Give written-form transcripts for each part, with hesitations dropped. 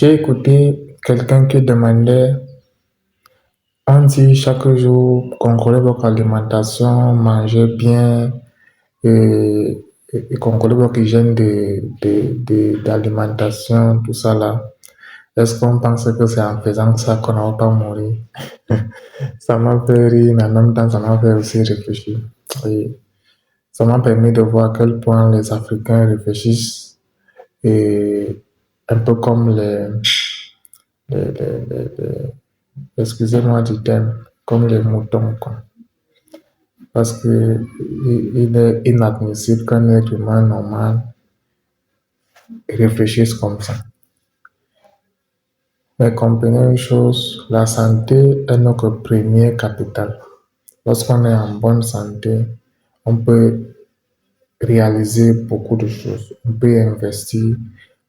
J'ai écouté quelqu'un qui demandait, on dit chaque jour, contrôlez votre alimentation, mangez bien et contrôlez votre hygiène d'alimentation, tout ça là. Est-ce qu'on pense que c'est en faisant ça qu'on ne va pas mourir? Ça m'a fait rire, mais en même temps, ça m'a fait aussi réfléchir. Et ça m'a permis de voir à quel point les Africains réfléchissent et un peu comme les excusez-moi du terme, comme les moutons, quoi. Parce que il est inadmissible qu'un être humain normal réfléchisse comme ça. Mais comprenez une chose, la santé est notre premier capital. Lorsqu'on est en bonne santé, on peut réaliser beaucoup de choses. On peut investir,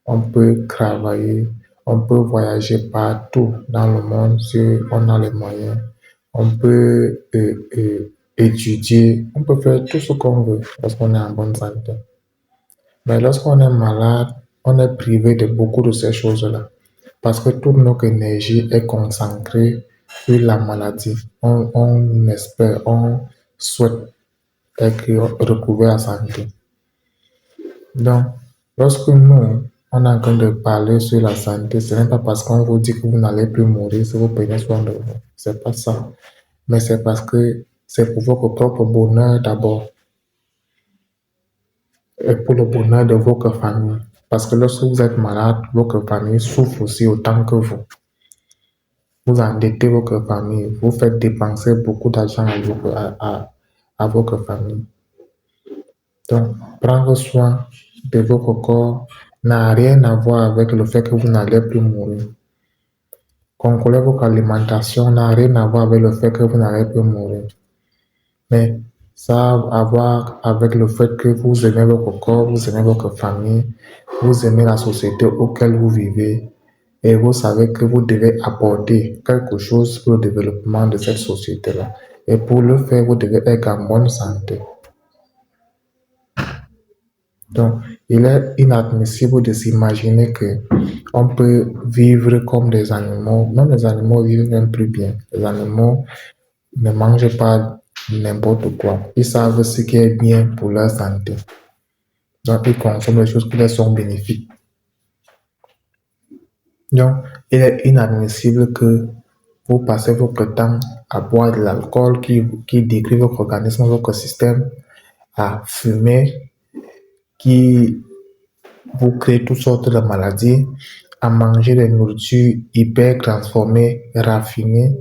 on peut travailler, on peut voyager partout dans le monde si on a les moyens. On peut étudier, on peut faire tout ce qu'on veut lorsqu'on est en bonne santé. Mais lorsqu'on est malade, on est privé de beaucoup de ces choses-là. Parce que toute notre énergie est concentrée sur la maladie. On espère, on souhaite retrouver la santé. Donc, lorsque nous, on est en train de parler sur la santé, ce n'est pas parce qu'on vous dit que vous n'allez plus mourir si vous prenez soin de vous. C'est pas ça. Mais c'est parce que c'est pour votre propre bonheur d'abord et pour le bonheur de votre famille. Parce que lorsque vous êtes malade, votre famille souffre aussi autant que vous. Vous endettez votre famille, vous faites dépenser beaucoup d'argent à votre famille. Donc, prendre soin de votre corps n'a rien à voir avec le fait que vous n'allez plus mourir. Contrôler votre alimentation n'a rien à voir avec le fait que vous n'allez plus mourir. Mais ça a à voir avec le fait que vous aimez votre corps, vous aimez votre famille, vous aimez la société auquel vous vivez et vous savez que vous devez apporter quelque chose pour le développement de cette société-là. Et pour le faire, vous devez être en bonne santé. Donc, il est inadmissible de s'imaginer que on peut vivre comme des animaux. Même les animaux vivent même plus bien. Les animaux ne mangent pas n'importe quoi. Ils savent ce qui est bien pour leur santé. Donc, ils consomment les choses qui leur sont bénéfiques. Donc, il est inadmissible que vous passez votre temps à boire de l'alcool qui détruit votre organisme, votre système, à fumer, qui vous crée toutes sortes de maladies, à manger des nourritures hyper transformées, raffinées,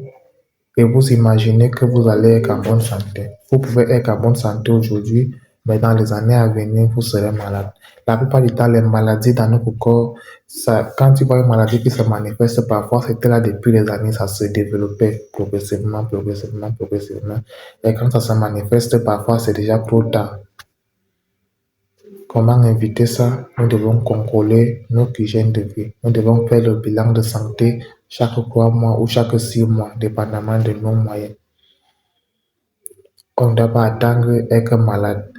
et vous imaginez que vous allez être en bonne santé. Vous pouvez être en bonne santé aujourd'hui, mais dans les années à venir, vous serez malade. La plupart du temps, les maladies dans notre corps, ça, quand tu vois une maladie qui se manifeste parfois, c'était là depuis des années, ça se développait progressivement, progressivement, progressivement. Et quand ça se manifeste, parfois, c'est déjà trop tard. Comment éviter ça? Nous devons contrôler notre hygiène de vie. Nous devons faire le bilan de santé chaque 3 mois ou chaque 6 mois, dépendamment de nos moyens. On ne doit pas attendre être malade.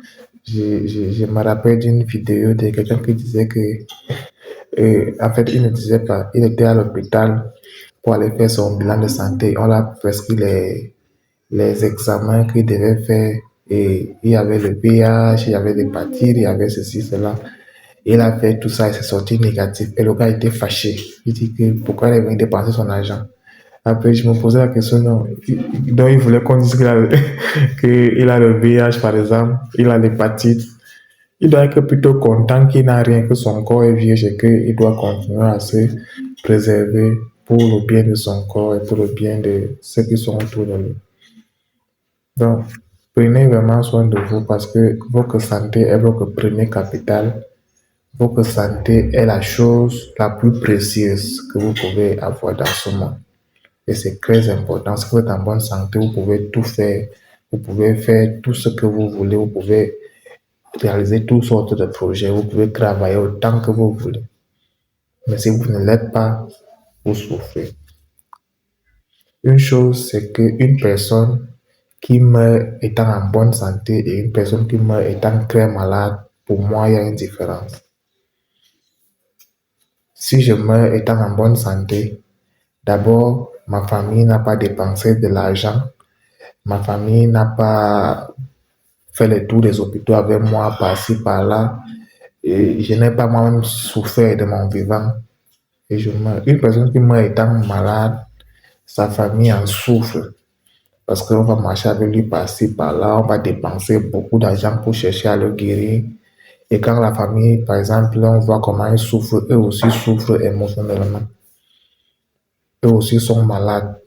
Je me rappelle d'une vidéo de quelqu'un qui disait que, en fait, il ne disait pas, il était à l'hôpital pour aller faire son bilan de santé. On l'a prescrit les examens qu'il devait faire et il y avait le VIH, il y avait l'hépatite, il y avait ceci, cela. Il a fait tout ça et c'est sorti négatif. Et le gars était fâché. Il dit que pourquoi il est venu dépenser son argent. Après, je me posais la question, non. Donc, il voulait qu'on dise qu'il a, qu'il a le VIH, par exemple, il a l'hépatite. Il doit être plutôt content qu'il n'a rien, que son corps est vierge et qu'il doit continuer à se préserver pour le bien de son corps et pour le bien de ceux qui sont autour de lui. Donc, prenez vraiment soin de vous parce que votre santé est votre premier capital. Votre santé est la chose la plus précieuse que vous pouvez avoir dans ce monde. Et c'est très important. Si vous êtes en bonne santé, vous pouvez tout faire. Vous pouvez faire tout ce que vous voulez. Vous pouvez réaliser toutes sortes de projets. Vous pouvez travailler autant que vous voulez. Mais si vous ne l'êtes pas, vous souffrez. Une chose, c'est qu'une personne qui meurt étant en bonne santé et une personne qui meurt étant très malade, pour moi, il y a une différence. Si je meurs étant en bonne santé, d'abord, ma famille n'a pas dépensé de l'argent, ma famille n'a pas fait le tour des hôpitaux avec moi, par-ci, par-là, et je n'ai pas moi-même souffert de mon vivant et je meurs. Une personne qui meurt étant malade, sa famille en souffre parce qu'on va marcher avec lui par-ci, par-là, on va dépenser beaucoup d'argent pour chercher à le guérir. Et quand la famille, par exemple, on voit comment ils souffrent, eux aussi souffrent émotionnellement. Eux aussi sont malades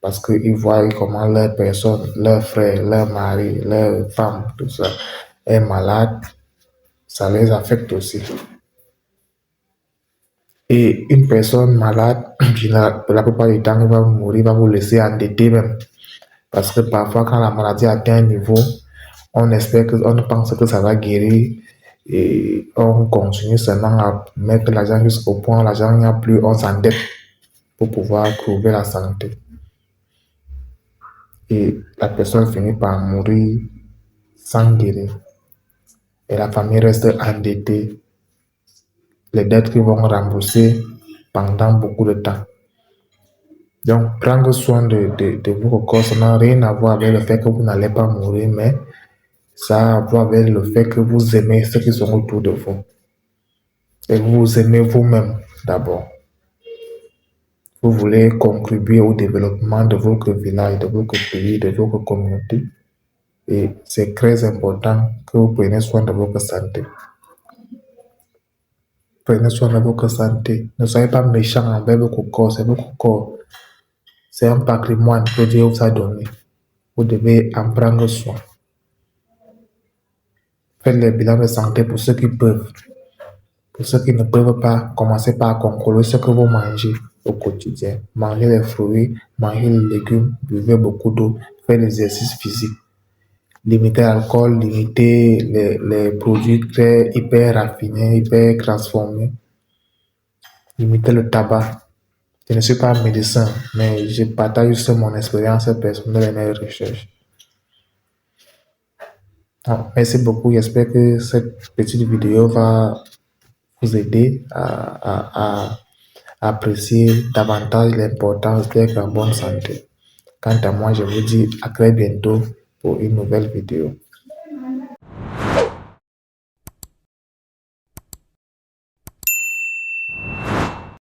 parce qu'ils voient comment leur personne, leur frère, leur mari, leur femme, tout ça est malade, ça les affecte aussi. Et une personne malade, la plupart du temps, il va mourir, va vous laisser endetté même. Parce que parfois, quand la maladie atteint un niveau, on espère que, on pense que ça va guérir et on continue seulement à mettre l'argent jusqu'au point, l'argent n'y a plus, on s'endette pour pouvoir trouver la santé. Et la personne finit par mourir sans guérir. Et la famille reste endettée. Les dettes qu'ils vont rembourser pendant beaucoup de temps. Donc, prendre soin de votre corps, ça n'a rien à voir avec le fait que vous n'allez pas mourir, mais ça a à voir avec le fait que vous aimez ceux qui sont autour de vous. Et vous aimez vous-même d'abord. Vous voulez contribuer au développement de votre village, de votre pays, de votre communauté. Et c'est très important que vous preniez soin de votre santé. Prenez soin de votre santé. Ne soyez pas méchant envers votre corps. C'est votre corps. C'est un patrimoine que Dieu vous a donné. Vous devez en prendre soin. Faites les bilans de santé pour ceux qui peuvent. Pour ceux qui ne peuvent pas, commencez par contrôler ce que vous mangez au quotidien. Mangez les fruits, mangez les légumes, buvez beaucoup d'eau, faites l'exercice physique. Limitez l'alcool, limitez les produits très hyper raffinés, hyper transformés. Limitez le tabac. Je ne suis pas médecin, mais je partage juste mon expérience personnelle et mes recherches. Merci beaucoup. J'espère que cette petite vidéo va vous aider à apprécier davantage l'importance d'être en bonne santé. Quant à moi, je vous dis à très bientôt pour une nouvelle vidéo.